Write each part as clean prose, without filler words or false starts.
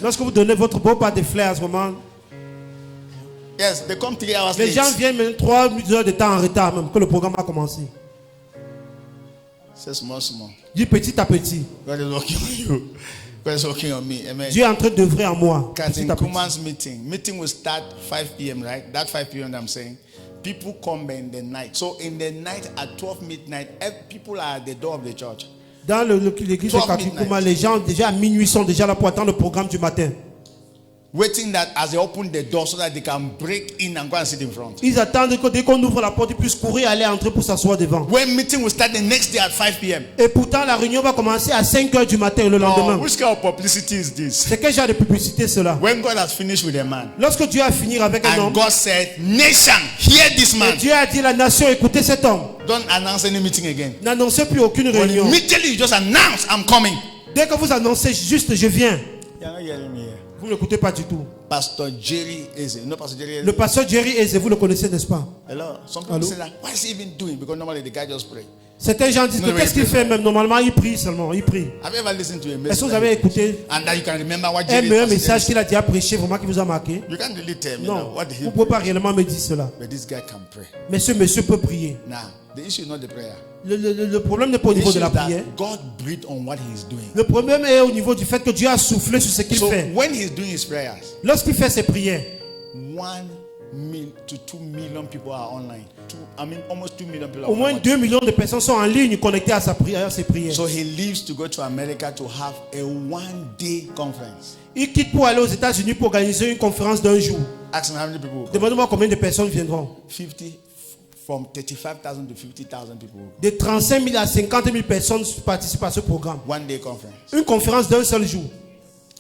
Lorsque vous donnez votre beau pas de fleurs à ce moment, Yes, they come 3 hours les late. gens viennent même 3 heures de temps en retard même que le programme a commencé. Say small. Dis petit à petit. God is working on you. God is working on me. Amen. Dieu est en train d'œuvrer en moi. Captain Petit à petit. Kuman's meeting will start 5 p.m., right? That 5 p.m. I'm saying. People come in the night. So in the night at 12 midnight, people are at the door of the church. Dans l'église de Kakikuma, les gens déjà à minuit sont déjà là pour attendre le programme du matin. Waiting that as they open the door so that they can break in and go and sit in front. Ils attendent que dès qu'on ouvre la porte, ils puissent courir, aller entrer pour s'asseoir devant. When meeting will start the next day at 5 p.m. Et pourtant, la réunion va commencer à 5 heures du matin le lendemain. Which kind of publicity is this? C'est quel genre de publicité cela? When God has finished with a man, Lorsque Dieu a fini avec un and homme, God said, "Nation, hear this et man." Dieu a dit la nation, écoutez cet homme. Don't announce any meeting again. N'annoncez plus aucune When réunion. immediately you just announce, "I'm coming." Dès que vous annoncez juste je viens, You're not hearing me here. vous n'écoutez pas du tout. Pastor Jerry Eze. You know Pastor Jerry Eze? Le pasteur Jerry Eze, vous le connaissez, n'est-ce pas? Hello. Some people Hello? say that. What is he even doing? Because normally the guy just pray. Certains gens disent No, que qu'est-ce qu'il fait même? Normalement, il prie seulement, il prie. Have you ever listened to a Est-ce message? que vous avez écouté And that you can remember what un Jerry meilleur Pastor message Jerry qu'il a déjà prêché, vraiment qui vous a marqué? You can't really tell me Non, now what did he vous ne pouvez pas réellement me dire cela. But this guy can pray. Mais ce monsieur peut prier. Now, the issue is not the prayer. Le problème n'est pas au The niveau issue de la is that prière. God breathed on what he's doing. Le problème est au niveau du fait que Dieu a soufflé sur ce qu'il So fait. when he's doing his prayers, Lorsqu'il fait ses prières, 1 to 2 million people are online. Almost 2 million people are au moins online. 2 millions de personnes sont en ligne connectées à sa prière, à ses prières. So he leaves to go to America to have a 1-day conference. Il quitte pour aller aux États-Unis pour organiser une conférence d'un jour. Ask me how many people will come. Demandez-moi combien de personnes viendront. 50, from 35,000 to 50,000 people will come. De 35 000 à 50 000 personnes participent à ce programme. 1-day conference. Une conférence d'un seul jour.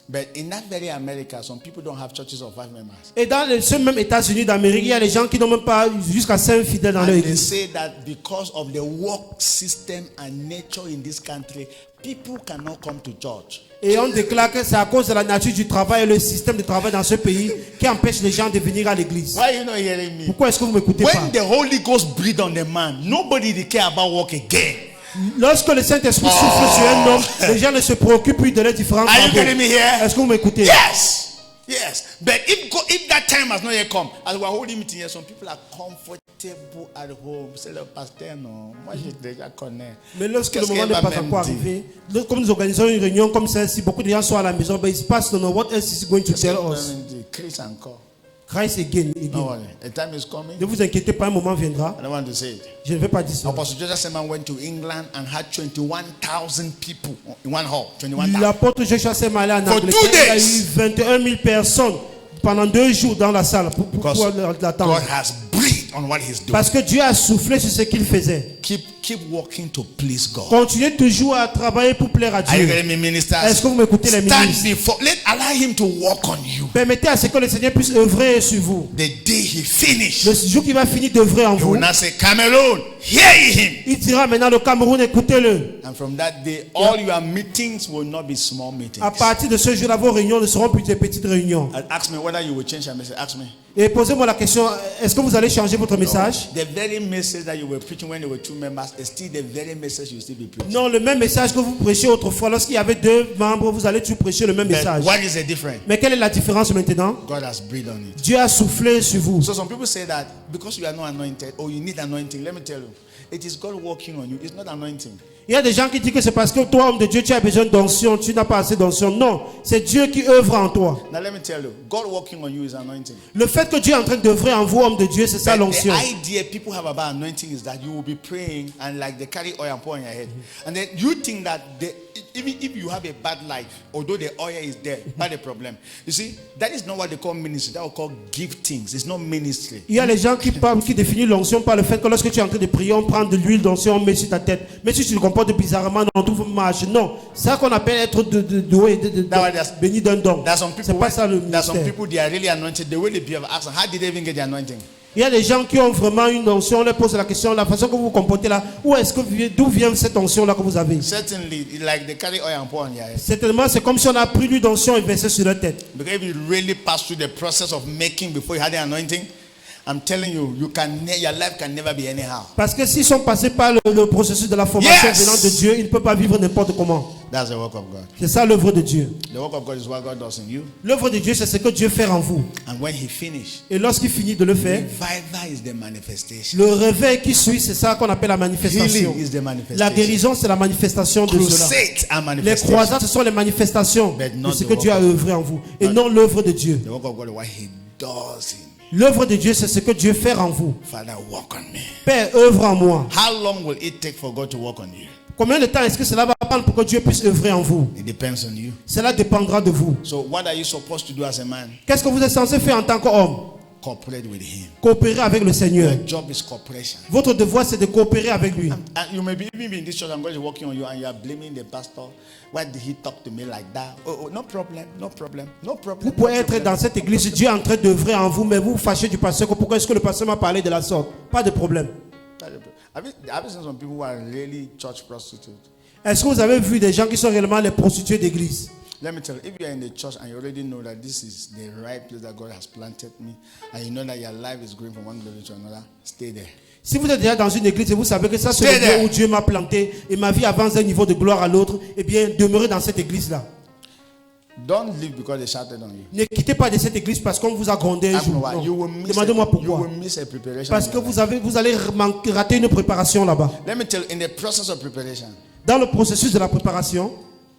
But in that very America, some people don't have churches of 5 members. Et dans ce même États-Unis d'Amérique, il y a des gens qui n'ont même pas jusqu'à 5 fidèles dans leur And they église. say that because of the work system and nature in this country, people cannot come to church. Et on déclare que c'est à cause de la nature du travail et le système de travail dans ce pays qui empêche les gens de venir à l'église. Why are you not hearing me? Pourquoi est-ce que vous ne m'écoutez pas? When the Holy Ghost breathed on the man, nobody they care about work again. Lorsque le Saint-Esprit souffle sur un homme, les gens ne se préoccupent plus de leurs différents Are you travaux. getting me here? Est-ce que vous m'écoutez? Yes. Yes. But if that time has not yet come, as we are holding meeting here, some people are comfortable at home. C'est le pasteur, non. Moi, j'ai déjà connais. Mais lorsque le Qu'est-ce moment qu'elle n'est va pas même encore dire? arrivé, comme nous organisons une réunion comme celle-ci, beaucoup de gens sont à la maison, but il se passe, no, what else is going to Qu'est-ce qu'elle tell va us? même dire? Christ encore. Christ again, No again. worry. A time is coming. Ne vous inquiétez pas, un moment viendra. I don't want to say it. Je ne vais pas dire ça. Apostle Joseph Selman went to England and had 21,000 people in one hall. 21,000. L'apôtre Joshua s'est allé en For Angleterre. 2 Il y a days. eu 21 000 personnes pendant 2 jours dans la salle pour Because l'attendre. God has breathed on what he's doing. Parce que Dieu a soufflé sur ce qu'il faisait. Keep working to please God. Continuez toujours à travailler pour plaire à Are you Dieu. getting me, ministers? Est-ce que vous m'écoutez, les Stand ministres? before. Allow him to work on you. Permettez à ce que le Seigneur puisse œuvrer sur vous. The day he finished, Le jour qu'il va finir d'œuvrer en he vous, will not say, Cameroon, hear him. il dira maintenant le Cameroun, écoutez-le. And from that day, all your meetings will not be small meetings. À partir de ce jour-là, vos réunions ne seront plus des petites réunions. Ask me whether you will change your message. Ask me. Et posez-moi la question, est-ce que vous allez changer votre message? The very message that you were preaching when there were 2 members is still the very message you still be preaching. Non, le même message que vous prêchez autrefois, lorsqu'il y avait 2 membres, vous allez toujours prêcher le même But message. what is the difference? Mais quelle est la différence maintenant? God has breathed on it. Dieu a soufflé sur vous. So some people say that because you are not anointed or you need anointing. Let me tell you, it is God working on you. It's not anointing. Il y a des gens qui disent que c'est parce que toi, homme de Dieu, tu as besoin d'onction, tu n'as pas assez d'onction. Non, c'est Dieu qui œuvre en toi. Now let me tell you, God working on you is anointing. Le fait que Dieu est en train d'œuvrer en vous, homme de Dieu, c'est ça But l'onction. the idea people have about anointing is that you will be praying and like they carry oil and pour on your head. And then you think that even if you have a bad life, although the oil is there, not a problem. You see, that is not what they call ministry. That we call giftings. It's not ministry. Il y a les gens qui parlent, qui définissent l'onction par le fait que lorsque tu es en train de prier, on prend de l'huile d'onction, on met sur ta tête. Mais si tu te comportes bizarrement, on trouve marche. Non, c'est ça qu'on appelle être béni d'un don. There's some C'est people, pas ça le there's some ministère. people they are really anointed. The way they behave, ask them, how did they even get the anointing? Il y a des gens qui ont vraiment une onction, on leur pose la question, la façon que vous vous comportez là, d'où vient cette onction là que vous avez? Certainly, like they carry oil and pour on your head. Certainement, c'est comme si on a pris l'huile d'onction et versé sur leur tête. Because if you really pass through the process of making before you had the anointing, I'm telling you, your life can never be anyhow. Parce que s'ils sont passés par le processus de la formation Yes. venant de Dieu, ils ne peuvent pas vivre n'importe comment. That's the work of God. C'est ça l'œuvre de Dieu. The work of God is what God does in you. L'œuvre de Dieu, c'est ce que Dieu fait en vous. And when He finishes, Et lorsqu'il finit de le faire, revival is the manifestation. le réveil qui suit, c'est ça qu'on appelle la manifestation. Healing is the manifestation. La guérison, c'est la manifestation de cela. Crusades are Les manifestations. croisades, ce sont les manifestations But de not ce the que work Dieu a of- œuvré en vous. Et non l'œuvre de Dieu. The work of God is what He does in me. L'œuvre de Dieu, c'est ce que Dieu fait en vous. Father, work on me. Père, œuvre en moi. How long will it take for God to work on you? Combien de temps est-ce que cela va prendre pour que Dieu puisse œuvrer en vous? It depends on you. Cela dépendra de vous. So what are you supposed to do as a man? Qu'est-ce que vous êtes censé faire en tant qu'homme? Cooperate with Him. Coopérer avec le Seigneur. Your job is cooperation. Votre devoir, c'est de coopérer avec lui. And you may be even in this church, I'm going to be working on you, and you are blaming the pastor. Why did he talk to me like that? Oh, no problem, no problem, no problem. Vous pouvez no être problem. dans cette église, Dieu est en train d'œuvrer en vous, mais vous vous fâchez du pasteur. Pourquoi est-ce que le pasteur m'a parlé de la sorte? Pas de problème. Have you seen some people who are really church prostitutes? Est-ce que vous avez vu des gens qui sont réellement les prostituées d'église? Let me tell you, if you are in the church and you already know that this is the right place that God has planted me, and you know that your life is going from one glory to another, stay there. Si vous êtes déjà dans une église et vous savez que ça c'est Stay le lieu there. où Dieu m'a planté et ma vie avance d'un niveau de gloire à l'autre, eh bien demeurez dans cette église-là. Don't leave because they shouted on you. Ne quittez pas de cette église parce qu'on vous a grondé un Ask me jour. why. Non. You will miss Demandez-moi you pourquoi. will miss a preparation. Parce in que your life. vous allez rater une préparation là-bas. Let me tell you, in the process of preparation, Dans le processus de la préparation,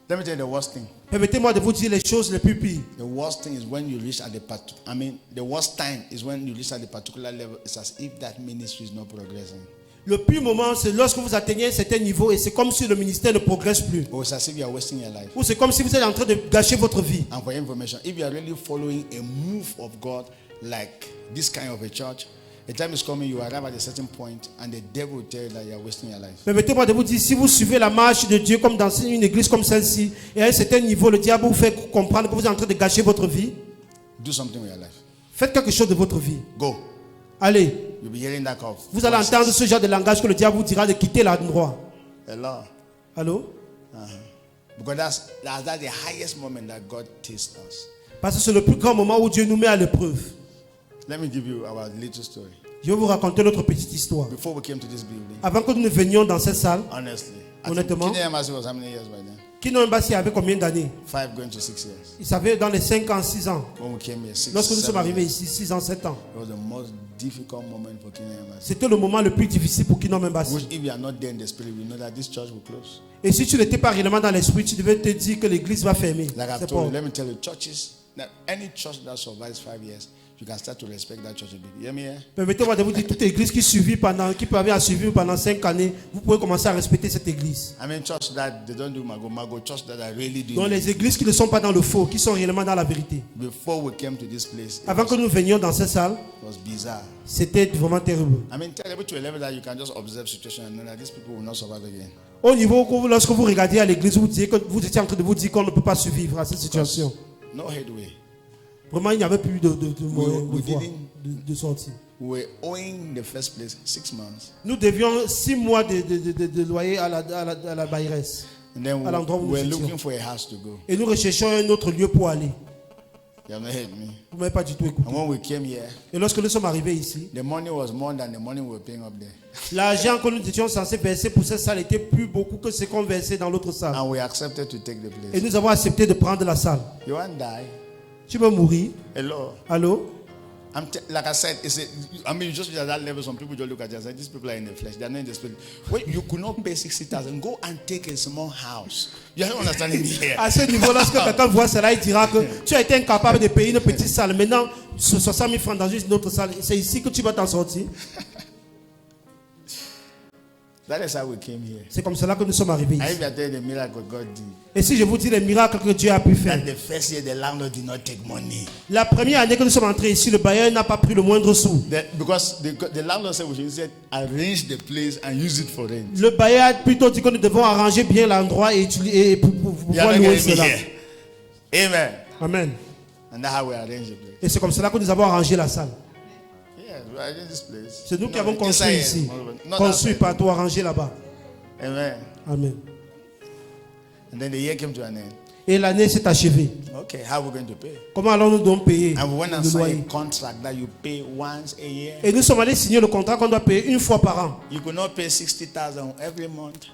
let me tell you the worst thing. permettez-moi de vous dire les choses les plus pires. The worst thing is when you reach at the worst time is when you reach at the particular level. It's as if that ministry is not progressing. Le pire moment, c'est lorsque vous atteignez un certain niveau et c'est comme si le ministère ne progresse plus. Or it's as if you are wasting your life. Ou c'est comme si vous êtes en train de gâcher votre vie. And for information, if you are really following a move of God like this kind of a church, a time is coming you arrive at a certain point and the devil will tell you that you are wasting your life. Permettez-moi de vous dire, si vous suivez la marche de Dieu comme dans une église comme celle-ci, et à un certain niveau, le diable vous fait comprendre que vous êtes en train de gâcher votre vie. Do something with your life. Faites quelque chose de votre vie. Go. Allez, You'll be hearing that of vous allez entendre ce genre de langage que le diable vous dira de quitter l'endroit. Hello. Allô? Because that's the highest moment that God tests us. Parce que c'est le plus grand moment où Dieu nous met à l'épreuve. Let me give you our little story. Je vais vous raconter notre petite histoire. Before we came to this building, Avant que nous ne venions dans cette salle, honestly, Honnêtement. Kenya Embassy was how many years by then? Kino Mbassi avait combien d'années? 5 going to 6 years. Il savait dans les 5 ans, 6 ans. When we came here, 6 Lorsque nous sommes 7 arrivés years. ici, 6 ans, 7 ans. It was the most difficult moment for Kenya Embassy. C'était le moment le plus difficile pour Kino Mbassi. Which, if you are not there in the spirit, we know that this church will close. Et si tu n'étais pas réellement dans l'esprit, tu devais te dire que l'église va fermer. Like I've C'est told pas- you, let me tell you, churches, that any church that survives 5 years, you can start to respect that church a bit. You hear me here? Permettez-moi de vous dire, toute église qui avait suivi pendant 5 années, vous pouvez commencer à respecter cette église. I mean, church that they don't do mago, church that are really doing Donc les it. églises qui ne sont pas dans le faux, qui sont réellement dans la vérité. Before we came to this place, it Avant que nous venions dans cette salle, was bizarre. c'était vraiment terrible. I mean, terrible to a level that you can just observe situation and know that these people will not survive again. Au niveau où, lorsque vous regardiez à l'église, vous disiez que vous étiez en train de vous dire qu'on ne peut pas survivre à cette situation. No headway. Vraiment, il n'y avait plus de we voie didn't- de sortie. We were owing the first place 6 months. Nous devions 6 mois de loyer à la bailleresse. And then À l'endroit où we nous were étions. looking for a house to go. Et nous recherchions un autre lieu pour aller. You have not heard me. Vous ne m'avez pas du tout écouté. And when we came here, Et lorsque nous sommes arrivés ici, the money was more than the money we were paying up there. l'argent que nous étions censés verser pour cette salle était plus beaucoup que ce qu'on versait dans l'autre salle. And we accepted to take the Et place. nous avons accepté de prendre la salle. You won't die. Tu veux mourir? Hello. Allô? Like I said, I mean, you just at that level, some people just look at you and say, these people are in the flesh, they are not in the spirit. When you could not pay 60,000, go and take a small house. You are not understanding me here. À ce niveau, lorsque quelqu'un voit cela, il dira que tu as été incapable de payer une petite salle. Maintenant, 60 000 francs dans une autre salle, c'est ici que tu vas t'en sortir. That is how we came here. C'est comme cela que nous sommes arrivés And ici. if you are telling the miracle God did, Et si je vous dis les miracles que Dieu a pu faire. that the first year the landlord did not take money. La première année que nous sommes entrés ici, le bailleur n'a pas pris le moindre sou. Because the landlord said we should instead arrange the place and use it for rent. Le bailleur a plutôt dit que nous devons arranger bien l'endroit et pour You are pouvoir not louer getting me cela. here. Amen. Amen. And that's how we arrange the place. Et c'est comme cela que nous avons arrangé la salle. Yeah, we arrange this place. C'est nous qui No, avons construit inside, ici. not Construit outside. par toi, arrangé là-bas. Amen. Amen. And then the year came to an end. Et l'année s'est achevée. Okay, how are we going to pay? Comment allons-nous donc payer And we went and le signed loyer? a contract that you pay once a year. Et nous sommes allés signer le contrat qu'on doit payer une fois par an. You could not pay 60,000 every month.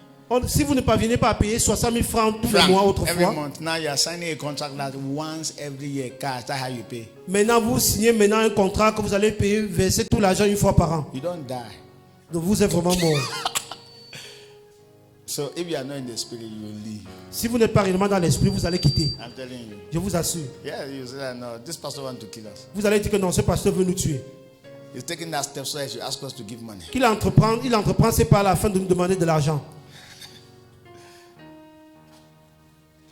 Si vous ne parvenez pas à payer 60 000 francs tous les mois every autrefois, month. Now you are signing a contract that once every year, cash. That's how you pay. maintenant vous signez un contrat que vous allez payer, verser tout l'argent une fois par an. You don't die. Donc vous êtes vraiment mort. So if you are not in the spirit, you will leave. Si vous n'êtes pas réellement dans l'esprit, vous allez quitter. I'm telling you. Je vous assure. Yeah, you say that no, this pastor wants to kill us. Vous allez dire que non, ce pasteur veut nous tuer. He's taking that step so that he should ask us to give money. Il entreprend, c'est pas à la fin de nous demander de l'argent.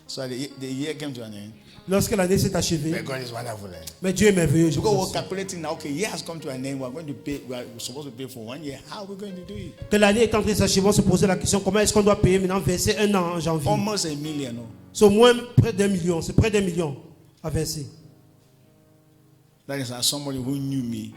So the year came to an end. Lorsque l'année s'est achevée, But God is wonderful. mais Dieu est merveilleux. Je Because vous we're assure. calculating now, okay, year has come to an end. We're going to pay. We're supposed to pay for 1 year. How are we going to do it? Que l'année est en train de s'achever, on se posait la question comment est-ce qu'on doit payer maintenant, verser 1 an en janvier. Almost $1 million. No? C'est au moins près d'1 million. C'est près d'1 million à verser. That is somebody who knew me.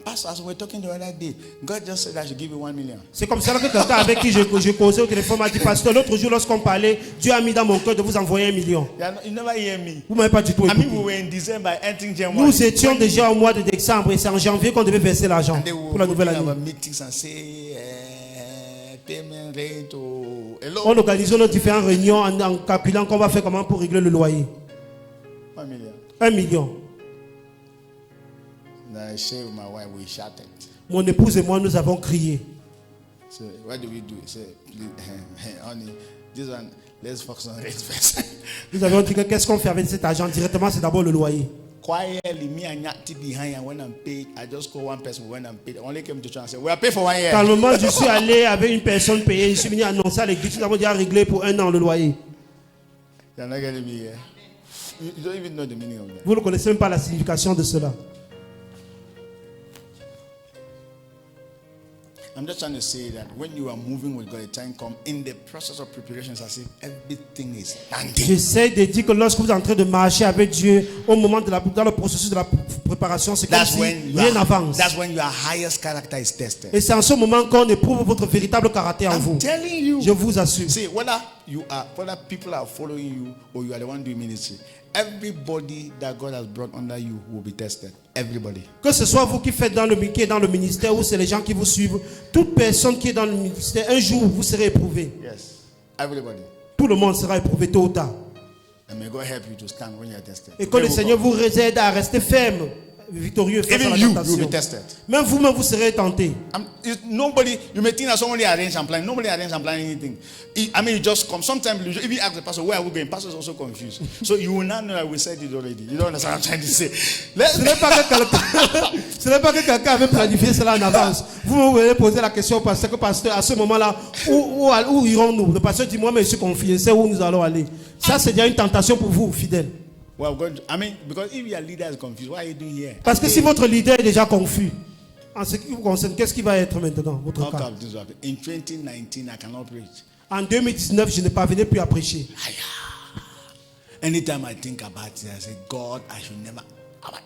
Pastor, as we were talking the other day, God just said I should give you 1 million. C'est comme ça que quelqu'un avec qui je causais au téléphone m'a dit, pasteur, l'autre jour lorsqu'on parlait, Dieu a mis dans mon cœur de vous envoyer 1 million. You never hear me. Vous ne m'avez pas du tout I mean, we écouté. were in December, entering January. Nous étions déjà au mois de décembre et c'est en janvier qu'on devait verser l'argent And they will pour la nouvelle have année. meetings and say payment rate or On organisait nos différentes réunions en calculant qu'on va faire comment pour régler le loyer. 1 million. 1 million. Then I shared with my wife, we shouted. Mon épouse et moi, nous avons crié. So what do we do? Say, honey, this one, let's focus on rate first. Nous avons dit que qu'est-ce qu'on fait avec cet argent directement, c'est d'abord le loyer. Quietly, me and Yati behind, and when I'm paid, I just call one person when I'm paid. I only came to try and say, we are paid for 1 year. Calmement, je suis allé avec une personne payée. Je suis venu annoncer à l'église. Nous avons déjà réglé pour 1 an le loyer. You're not getting me here. You don't even know the meaning of that. Vous ne connaissez même pas la signification de cela. I'm just trying to say that when you are moving with God, a time comes in the process of preparations as if everything is standing. J'essaie de dire que lorsque vous êtes en train de marcher avec Dieu, au moment de dans le processus de la préparation, c'est comme That's si when rien n'avance. that's when your highest character is tested. Et c'est en ce moment qu'on éprouve votre véritable caractère en I'm vous. telling you. Je vous assure. See, whether people are following you or you are the one doing ministry, everybody that God has brought under you will be tested. Everybody. Que ce soit vous qui faites qui est dans le ministère ou c'est les gens qui vous suivent, toute personne qui est dans le ministère, un jour vous serez éprouvé. Yes. Everybody. Tout le monde sera éprouvé tôt ou tard. And may God help you to stand when you are tested. Et que le Seigneur vous aide à rester ferme, victorieux face à Even la you will tentation. be tested. Même vous-même, vous serez tenté. Nobody, you may think that somebody arrange and plan. Nobody arrange and plan anything. I mean, you just come. Sometimes, if you ask the pastor, where are we going? Pastor is also confused. So you will not know that we said it already. You don't understand what I'm trying to say. Ce n'est pas que quelqu'un avait planifié cela en avance. Vous allez poser la question au pasteur, que pasteur, à ce moment-là, où irons-nous? Le pasteur dit, moi-même, je suis confié, c'est où nous allons aller. Ça, c'est déjà une tentation pour vous, fidèles. Well, I mean, because if your leader is confused, what are you doing here? Parce que si votre leader est déjà confus, en ce qui vous concerne, qu'est-ce qui va être maintenant, votre cas? In 2019, I cannot preach. En 2019, je ne parvenais plus à prêcher. Anytime I think about it, I say, God,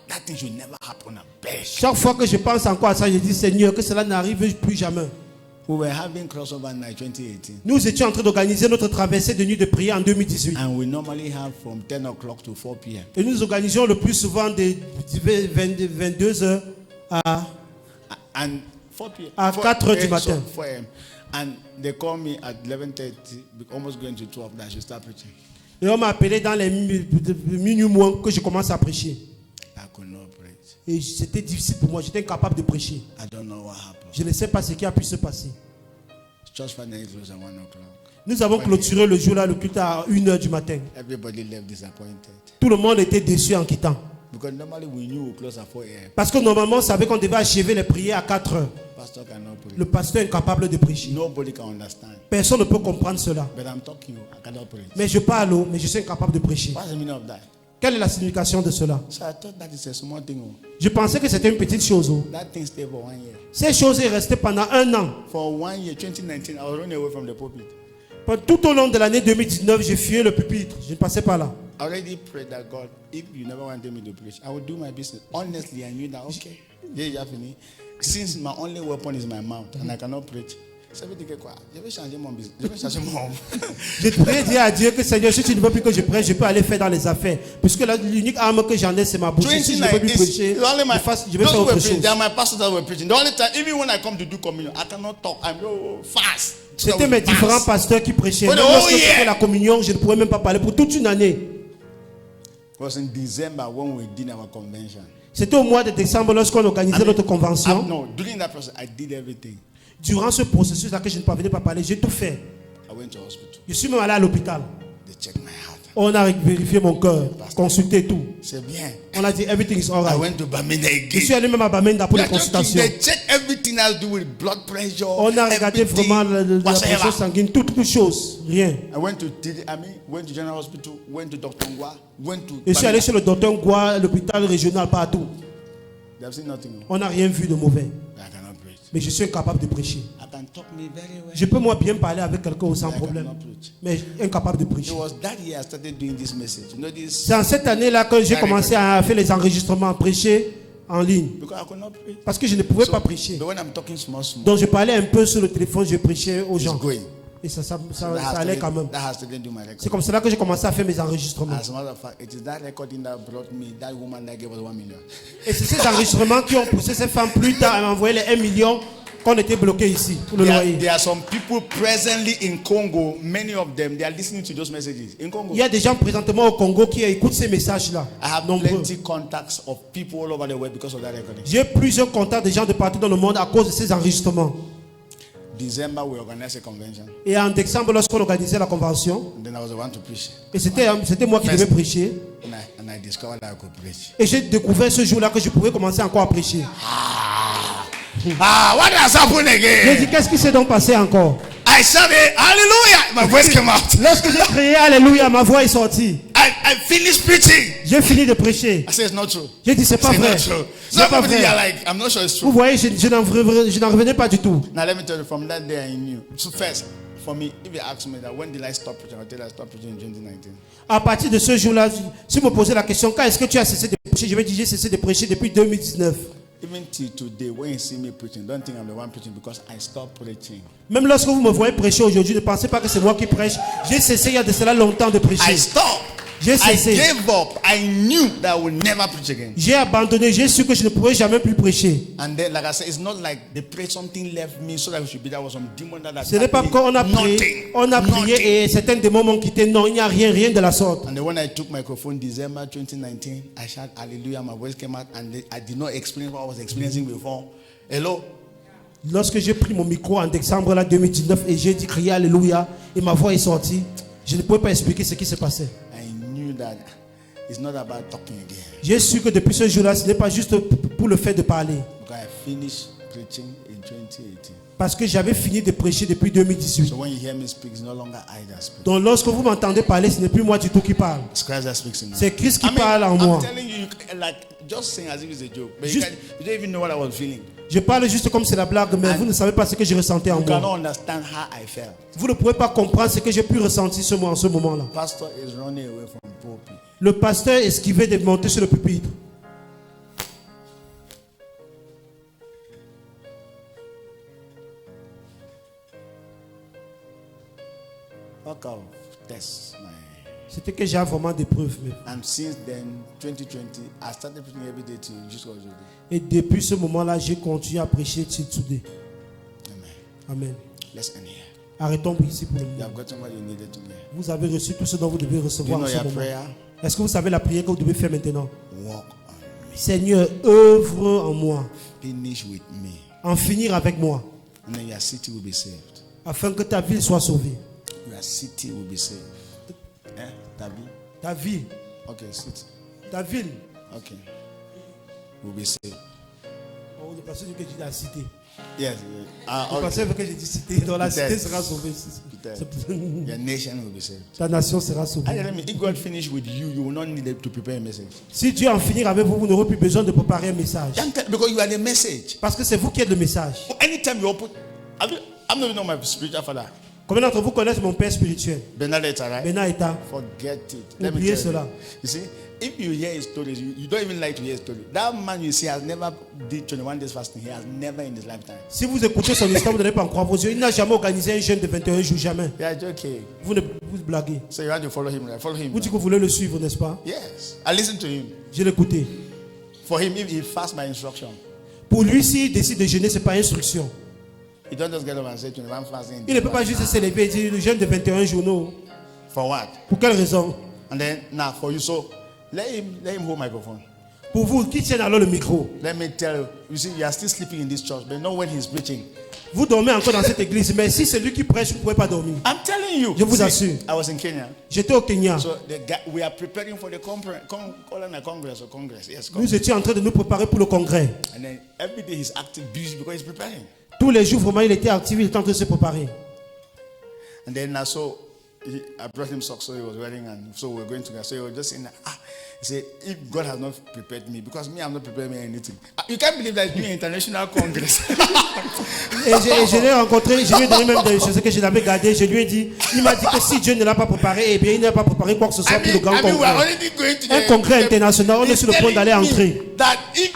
that thing should never happen. Chaque fois que je pense encore à ça, je dis, Seigneur, que cela n'arrive plus jamais. We were having crossover night 2018. Nous étions en train d'organiser notre traversée de nuit de prière en 2018. And we normally have from 10 o'clock to 4 p.m. Et nous organisions le plus souvent de 22h à 4 h du matin. 4 a.m. And they called me at 11:30, almost going to 12, that I should start preaching. Et on m'a appelé dans les minuit moins que je commence à prêcher. I could not preach. Et c'était difficile pour moi, j'étais incapable de prêcher. I don't know what happened. Je ne sais pas ce qui a pu se passer. Church finally closed at 1 o'clock. Nous avons clôturé le jour-là, le culte à 1 h du matin. Everybody left disappointed. Tout le monde était déçu en quittant. Because normally we knew we close at 4 a.m. Parce que normalement, on savait qu'on devait achever les prières à 4 h. Pastor cannot preach. Le pasteur est incapable de prêcher. Nobody can understand. Personne ne peut comprendre cela. But I'm talking you, I cannot preach. Mais je parle, mais je suis incapable de prêcher. What's the meaning of that? Quelle est la signification de cela? So I thought that is a small thing. Je pensais que c'était une petite chose. That thing stayed for 1 year. Ces choses est restée pendant 1 an. For 1 year, 2019, I was running away from the pulpit. Tout au long de l'année 2019, j'ai fuyé le pupitre. Je ne passais pas là. I already prayed that God, if you never wanted me to preach, I would do my business. Honestly, I knew that, okay, since my only weapon is my mouth and I cannot preach, je vais changer mon business. Je vais changer mon... J'ai prié dire à Dieu que Seigneur, si tu ne veux plus que je prêche, je peux aller faire dans les affaires. Puisque l'unique arme que j'en ai, c'est ma bouche. Si je ne veux plus prêcher, je vais faire autre chose. They are my pastors that were preaching. The only time, even when I come to do communion, I cannot talk. I'm fast. C'était mes différents pasteurs qui prêchaient. For the Même whole lorsque year. c'était la communion, je ne pouvais même pas parler pour toute une année. It was in December when we did our convention. C'était au mois de décembre lorsqu'on organisait notre convention. No, during that process, I did everything. Durant ce processus-là que je ne parvenais pas parler, j'ai tout fait. I went to hospital. Je suis même allé à l'hôpital. They checked my heart. On a vérifié mon cœur, consulté tout. C'est bien. On a dit everything is I alright. went to Bamenda Je suis again. allé même à Bamenda pour les consultations. They checked everything else to do with blood pressure. On a regardé everything, vraiment la pression whatsoever. sanguine, toutes choses, rien. I went to Ami, went to General Hospital, went to Dr. Ngwa, went to Je suis allé Bamenda. chez le docteur Ngoua, l'hôpital régional, partout. They have seen nothing. On n'a rien vu de mauvais. I cannot preach. Mais je suis incapable de prêcher. I can talk me very well. Je peux moi bien parler avec quelqu'un sans I problème. cannot preach. Mais incapable de prêcher. It was that year I started doing this message. You know this? C'est en cette année-là que j'ai commencé à faire les enregistrements, prêcher en ligne. Because I could not preach. Parce que je ne pouvais pas prêcher. But when I'm talking small, Donc je parlais un peu sur le téléphone, je prêchais aux it's gens. going. Et ça That allait quand même. has to do my C'est record. comme cela que j'ai commencé à faire mes enregistrements. As a matter of fact, it is that recording that brought me that woman that gave us 1 million. Et c'est ces enregistrements qui ont poussé ces femmes plus tard à m'envoyer les 1 million qu'on était bloqués ici pour le loyer. There are some people presently in Congo, many of them, they are listening to those messages. In Congo, Il y a des gens présentement au Congo qui écoutent ces messages-là. I have Nombreux. plenty contacts of people all over the world because of that recording. J'ai plusieurs contacts de gens de partout dans le monde à cause de ces enregistrements. December, we organized a convention. Et en décembre, lorsqu'on organisait la convention, And then I was the one to preach. et c'était moi qui devais prêcher, And I discovered that I could preach. et j'ai découvert ce jour-là que je pouvais commencer encore à prêcher. What has happened J'ai dit, again? qu'est-ce qui s'est donc passé encore? I shouted, hallelujah! My voice came out. Lorsque j'ai crié Alléluia, ma voix est sortie. I finished preaching. J'ai fini de prêcher. I said, it's not true. J'ai dit, c'est pas It's vrai. not true. C'est Some pas people are vrai. like, I'm not sure it's Vous true. voyez, je n'en revenais pas du tout. Now let me tell you, from that day I knew. So first, for me, if you ask me that when did I stop preaching, I'll tell you I stopped preaching in 2019. À partir de ce jour-là, si vous me posez la question, quand est-ce que tu as cessé de prêcher? Je vais dire, j'ai cessé de prêcher depuis 2019. Even till today, when you see me preaching, don't think I'm the one preaching because I stopped preaching. Même lorsque vous me voyez prêcher aujourd'hui, ne pensez pas que c'est moi qui prêche. J'ai cessé il y a de cela longtemps de prêcher. I stopped. J'ai I cessé. gave up. I knew that I would never preach again. J'ai abandonné, j'ai su que je ne pourrais jamais plus prêcher. And then, like I said, it's not like they prayed something left me so that we should be. There was some demon that Ce n'est pas attacked qu'on a me. prié, on a Nothing. prié et certains démons m'ont quitté. Non, il n'y a rien de la sorte. And then when I took microphone December 2019, I shouted hallelujah, my voice came out, and I did not experience what I was experiencing before. Hello? Lorsque j'ai pris mon micro en décembre là, 2019 et j'ai dit crier Alléluia et ma voix est sortie, je ne pouvais pas expliquer ce qui s'est passé. I knew that it's not about talking again. J'ai su que depuis ce jour-là, ce n'est pas juste pour le fait de parler. Because I finished preaching in 2018. Parce que j'avais fini de prêcher depuis 2018. So when you hear me speak, it's no longer I that speak. Donc lorsque vous m'entendez parler, ce n'est plus moi du tout qui parle. It's Christ that speaks in me. C'est Christ qui I mean, parle en moi. I'm telling you, like, just saying as if it's a joke. But Juste- you don't even know what I was feeling. Je parle juste comme c'est la blague, mais vous ne savez pas ce que je ressentais en You cannot moi. understand how I felt. Vous ne pouvez pas comprendre ce que j'ai pu ressentir en ce moment-là. Pastor is running away from pulpit. Le pasteur esquivait de monter sur le pupitre. What kind of test? C'était que j'ai vraiment des preuves. Même. And since then, 2020, I started preaching every day to just go to Et depuis ce moment-là, j'ai continué à prêcher Titoudé. Amen. Amen. Let's end here. Arrêtons ici pour le You moment. have gotten what you needed to hear. Vous avez reçu tout ce dont vous devez Do you recevoir know en ce your moment. prayer? Est-ce que vous savez la prière que vous devez faire maintenant? Walk on me. Seigneur, œuvre en moi. Finish with me. En finir avec moi. And then your city will be saved. Afin que ta ville soit sauvée. Your city will be saved. Eh? Tabi? Ta vie. Okay, city. Ta ville. Okay. Will be saved. Oh, le pasteur dit que j'ai dit la cité. Yes. Le Okay. pasteur veut que j'ai dit cité. Donc la cité Peut-être. sera sauvée. Your nation will be saved. Ta nation sera I sauvée. tell me, if God finish with you, you will not need to prepare a message. Si Dieu en finir avec vous, vous n'aurez plus besoin de préparer un message. Because you are the message. Parce que c'est vous qui êtes le message. Anytime you open, I'm not even know my spiritual father. Combien d'entre vous connaissent mon père spirituel? Benadetta, right? Benaïta. Forget it. Let me Oubliez tell cela. you. You see, if you hear his stories, you don't even like to hear his story. That man you see has never did 21 days fasting. He has never in his lifetime. Si vous écoutez son histoire, vous n'allez pas en croire vos yeux. Il n'a jamais organisé un jeûne de 21 jours, jamais. Yeah, joking. Vous blaguez. So you have to follow him, right? Follow him. Vous dites right? que vous voulez le suivre, n'est-ce pas? Yes. I listen to him. Je l'ai écouté. For him, if he fasts by instruction. Pour lui, s'il décide de jeûner, ce n'est pas instruction. You don't just get up and say 21 fasting. Il ne peut pas juste se lever et dire le jeûne de 21 jours. For what? Pour quelle raison? And then now for you, so let him hold microphone. Pour vous, qui tiennent alors le micro? Let me tell you, you see, you are still sleeping in this church, but not when he's preaching. Vous dormez encore dans cette église, mais si c'est lui qui prêche, vous ne pouvez pas dormir. I'm telling you. Je vous assure. I was in Kenya. J'étais au Kenya. So we are preparing for the congress or congress. Yes, Nous étions en train de nous préparer pour le congrès. And then every day he's acting busy because he's preparing. Tous les jours, vraiment, il était actif, il était en train de se préparer. And then I brought him socks, so he was wearing, and so we were going together. So he was just saying, he said, if God has not prepared me, because me, I'm not preparing me anything. You can't believe that it's doing an international congress. Et je l'ai rencontré, je lui ai donné même des choses que je l'avais gardées. Je lui ai dit, il m'a dit que si Dieu ne l'a pas préparé, eh bien, il n'a pas préparé quoi que ce soit pour le grand congrès. Un congrès international, on est sur le point d'aller entrer. That if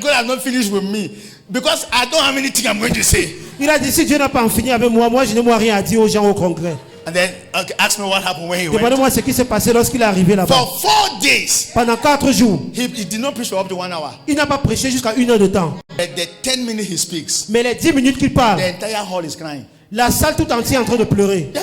God has not finished with me, because I don't have anything I'm going to say. Il a dit, si Dieu n'a pas fini avec moi, je n'ai rien à dire aux gens au congrès. And then ask me what happened when he went. Demandez-moi ce qui s'est passé lorsqu'il est arrivé là-bas. For 4 days. Pendant 4 jours. He did not preach for up to 1 hour. Il n'a pas prêché jusqu'à 1 heure de temps. But the 10 minutes he speaks. Mais les 10 minutes qu'il parle. The entire hall is crying. La salle tout entière est en train de pleurer. The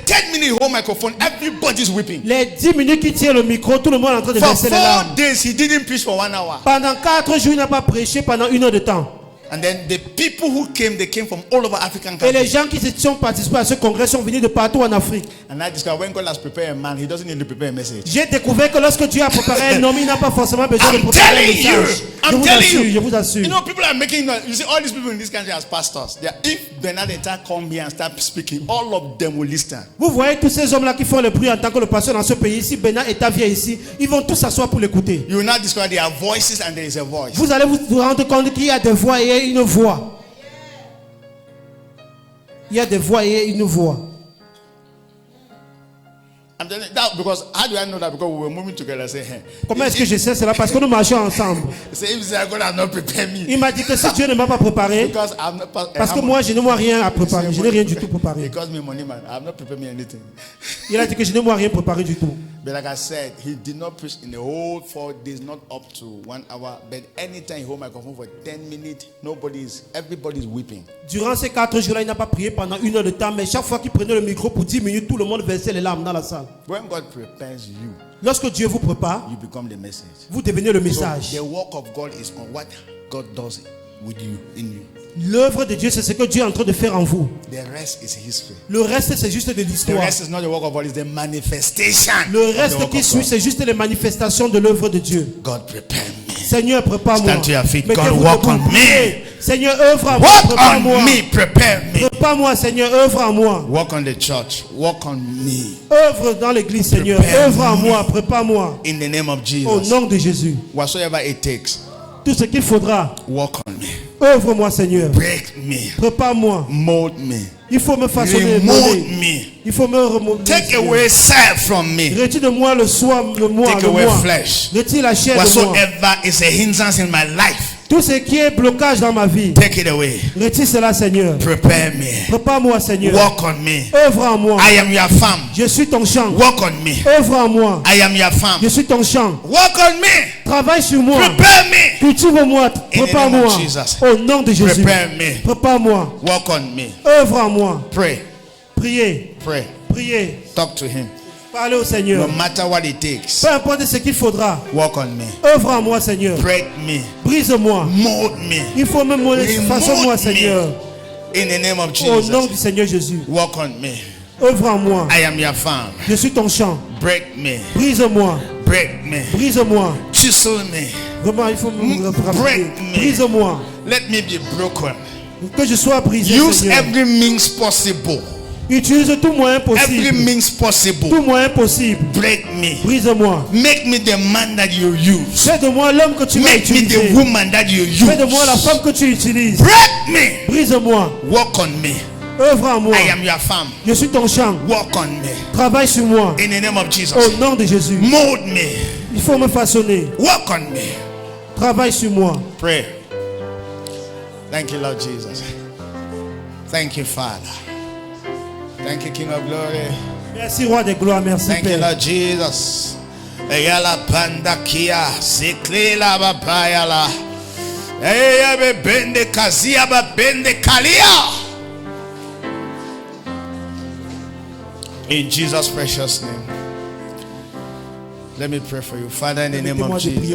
10 minutes hold microphone, everybody's weeping. Les 10 minutes qu'il tient le micro, tout le monde est en train de verser les larmes. For 4 days, he didn't preach for 1 hour. Pendant 4 jours, il n'a pas prêché pendant 1 heure de temps. And then the people who came, they came from all over African Et les countries. gens qui sont participés à ce congrès sont venus de partout en Afrique. And I discovered when God has prepared a man, he doesn't need to prepare a message. J'ai découvert que lorsque Dieu a préparé un homme, il n'a pas forcément besoin de préparer un message. Je vous assure. You know, people are making, you see, all these people in this country as pastors. If Bernard Etta come here and start speaking, all of them will listen. Vous voyez tous ces hommes-là qui font le bruit en tant que le pasteur dans ce pays. Si Bernard Etta vient ici, ils vont tous s'asseoir pour l'écouter. You will now discover there are voices and there is a voice. Vous allez vous rendre compte qu'il y a des voix et une voix. Il y a des voix et une voix. I'm telling you that because how do I know that? Because we were moving together. I say, hey. Comment est-ce que je sais cela? Parce que nous marchons ensemble. God has not prepared me. Il m'a dit que si Dieu ne m'a pas préparé, parce que moi je n'ai rien à préparer, je n'ai rien du tout préparé. Because me money man, I have not prepared me anything. Il a dit que je n'ai rien préparé du tout. But like I said, he did not preach in the whole 4 days, not up to 1 hour. But anytime he hold microphone for 10 minutes, everybody is weeping. Durant ces 4 jours-là, il n'a pas prié pendant 1 heure de temps, mais chaque fois qu'il prenait le micro pour 10 minutes, tout le monde versait les larmes dans la salle. When God prepares you, lorsque Dieu vous prépare, you become the message. Vous devenez le message. So the work of God is on what God does with you, in you. L'œuvre de Dieu, c'est ce que Dieu est en train de faire en vous. The rest is history. Le reste, c'est juste de The l'histoire. rest is not the work of God, it's the manifestation. Le reste qui suit, c'est juste les manifestations de l'œuvre de Dieu. God prepare me. Seigneur, prépare-moi. Stand to your feet. God, Mettez-vous walk debout. on me. Seigneur, œuvre à moi. Walk Prépare-moi. on me. Prepare me. Prépare-moi, Seigneur, œuvre à moi. Walk on the church. Walk on me. Œuvre dans l'église, Seigneur. Prepare Œuvre à me. moi. Prépare-moi. In the name of Au Jesus. nom de Jésus. Whatsoever it takes. Tout ce qu'il faudra. Walk on me. Œuvre-moi, Seigneur. Break me. Prépare-moi. Mold me. Il faut me façonner. Remove me. Il faut me remonter. Take away self from me. Retire de moi le soi, le moi, Take le away moi. flesh. Retire la chair de moi. Whatsoever is a hindrance in my life. Tout ce qui est blocage dans ma vie. Take it away. Retire cela, Seigneur. Prepare me. Prépare-moi, Seigneur. Walk on me. Œuvre en moi. I am your farm. Je suis ton champ. Walk on me. Œuvre en moi. I am your farm. Je suis ton champ. Walk on me. Travaille sur moi. Prepare me. Cultive-moi. In the name Prépare-moi. of Jesus. Au nom de Jésus. Prepare me. Prépare-moi. Walk on me. Œuvre en moi. Pray. Priez. Pray. Priez. Talk to him. Parlez au Seigneur. No matter what it takes. Peu importe ce qu'il faudra. Walk on me. Œuvre en moi, Seigneur. Break me. Brise-moi. Mold me. Il faut me molder. Façonne-moi, Seigneur. In the name of Au nom Jesus. du Seigneur Jésus. Walk on me. Œuvre en moi. I am your farm. Je suis ton champ. Break me. Brise-moi. Break me. Brise-moi. Chisel me. Vraiment, il faut me Break me. Brise-moi. Let me be broken. Que je sois brisé, Use Seigneur. every means possible. Utilise tout moyen Every possible. means possible. Tout moyen possible. Break me. Brise-moi. Make me the man that you use. Fais de moi l'homme que tu vas Make me utiliser. the woman that you use. Fais de moi la femme que tu utilises. Break me. Brise-moi. Walk on me. Œuvre en moi. I am your farm. Je suis ton champ. Walk on me. Travaille sur moi. In the name of Jesus. Au nom de Jésus. Mold me. Il faut me façonner. Walk on me. Travaille sur moi. Pray. Thank you, Lord Jesus. Thank you, Father. Thank you, King of Glory. Merci, Roi des gloires. Merci, Thank you, Père. Lord Jesus. Eyala panda kia siklela bapayala. Bende kazia ba bende kalia. In Jesus' precious name. Let me pray for you. Father, in the name of Jesus.